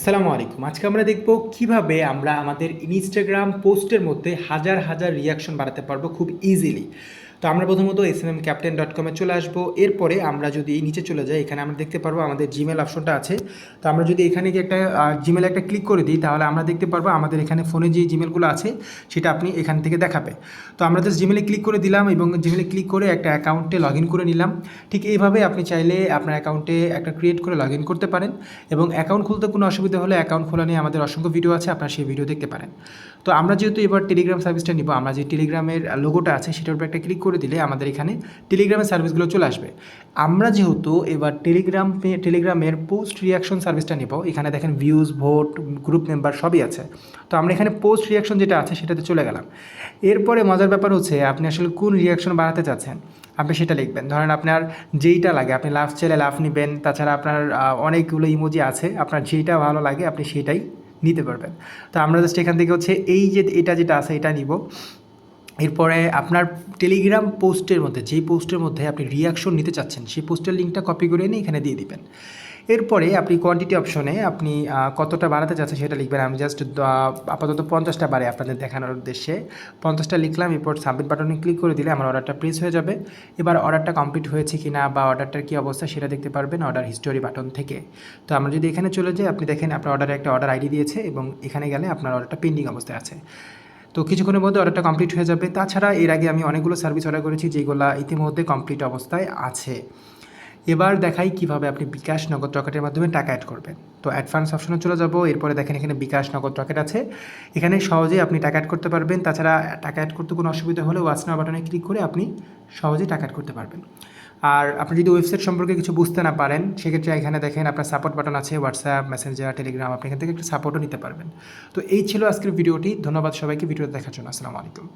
আসসালামু আলাইকুম। আজকে আমরা দেখব কিভাবে আমরা আমাদের ইনস্টাগ্রাম পোস্টের মধ্যে হাজার হাজার রিয়াকশন বাড়াতে পারবো খুব ইজিলি। তো আমরা প্রথমত smmcaptain.com এ চলে আসবো। এরপরে আমরা যদি নিচে চলে যাই, এখানে আমরা দেখতে পারবো আমাদের জিমেল অপশনটা আছে। তো আমরা যদি এখানে গিয়ে একটা জিমেলে একটা ক্লিক করে দিই, তাহলে আমরা দেখতে পারবো আমাদের এখানে ফোনে যে জিমেলগুলো আছে সেটা আপনি এখান থেকে দেখাবে। তো আমরা জাস্ট জিমেলে ক্লিক করে দিলাম এবং জিমেলে ক্লিক করে একটা অ্যাকাউন্টে লগ ইন করে নিলাম। ঠিক এইভাবে আপনি চাইলে আপনার অ্যাকাউন্টে একটা ক্রিয়েট করে লগ ইন করতে পারেন এবং অ্যাকাউন্ট খুলতে কোনো অসুবিধা হলে অ্যাকাউন্ট খোলা নিয়ে আমাদের অসংখ্য ভিডিও আছে, আপনারা সেই ভিডিও দেখতে পারেন। তো আমরা যেহেতু এবার টেলিগ্রাম সার্ভিসটা নিব, আমরা যে টেলিগ্রামের লোগোটা আছে সেটার উপর একটা ক্লিক করে দিলে আমাদের এখানে টেলিগ্রামের সার্ভিসগুলো চলে আসবে। আমরা যেহেতু এবার টেলিগ্রামের পোস্ট রিয়াকশন সার্ভিসটা নিব, এখানে দেখেন ভিউজ, ভোট, গ্রুপ মেম্বার সবই আছে। তো আমরা এখানে পোস্ট রিয়াকশন যেটা আছে সেটাতে চলে গেলাম। এরপরে মজার ব্যাপার হচ্ছে আপনি আসলে কোন রিয়াকশন বাড়াতে চাচ্ছেন আপনি সেটা লিখবেন। ধরেন আপনার যেইটা লাগে, আপনি লাভ চাইলে লাভ নেবেন, তাছাড়া আপনার অনেকগুলো ইমোজি আছে, আপনার যেইটা ভালো লাগে আপনি সেইটাই নিতে পারবেন। তো আমরা জাস্ট এখান থেকে হচ্ছে এই যে এটা যেটা আছে এটা নিব। এরপরে আপনার টেলিগ্রাম পোস্টের মধ্যে যেই পোস্টের মধ্যে আপনি রিয়াকশন নিতে চাচ্ছেন সেই পোস্টের লিঙ্কটা কপি করে এনে এখানে দিয়ে দিবেন। এরপরে আপনি কোয়ান্টিটি অপশনে আপনি কতটা বাড়াতে চাচ্ছেন সেটা লিখবেন। আমি জাস্ট আপাতত 50টা বাড়ে আপনাদের দেখানোর উদ্দেশ্যে 50টা লিখলাম। এরপর সাবমিট বাটনে ক্লিক করে দিলে আমার অর্ডারটা প্রেস হয়ে যাবে। এবার অর্ডারটা কমপ্লিট হয়েছে কি না বা অর্ডারটার কী অবস্থা সেটা দেখতে পারবেন অর্ডার হিস্টোরি বাটন থেকে। তো আমরা যদি এখানে চলে যাই, আপনি দেখেন আপনার অর্ডারে একটা অর্ডার আইডি দিয়েছে এবং এখানে গেলে আপনার অর্ডারটা পেন্ডিং অবস্থায় আছে। তো কিছুক্ষণের মধ্যে অর্ডারটা কমপ্লিট হয়ে যাবে। তাছাড়া এর আগে আমি অনেকগুলো সার্ভিস অর্ডার করেছি যেগুলো ইতিমধ্যে কমপ্লিট অবস্থায় আছে। এবার দেখাই কিভাবে আপনি বিকাশ নগদ রকেটের মাধ্যমে টাকা অ্যাড করবেন। তো অ্যাডভান্স অপশনে চলে যাব। এরপরে দেখেন এখানে বিকাশ নগদ রকেট আছে, এখানে সহজেই আপনি টাকা অ্যাড করতে পারবেন। তাছাড়া টাকা অ্যাড করতে কোনো অসুবিধা হলে ওয়াচ নাও বাটনে ক্লিক করে আপনি সহজেই টাকা অ্যাড করতে পারবেন। আর আপনি যদি ওয়েবসাইট সম্পর্কে কিছু বুঝতে না পারেন সেক্ষেত্রে এখানে দেখেন আপনার সাপোর্ট বাটন আছে, হোয়াটসঅ্যাপ, মেসেঞ্জার, টেলিগ্রাম, আপনি এখান থেকে একটা সাপোর্টও নিতে পারবেন। তো এই ছিল আজকের ভিডিওটি। ধন্যবাদ সবাইকে ভিডিওটা দেখার জন্য। আসসালামু আলাইকুম।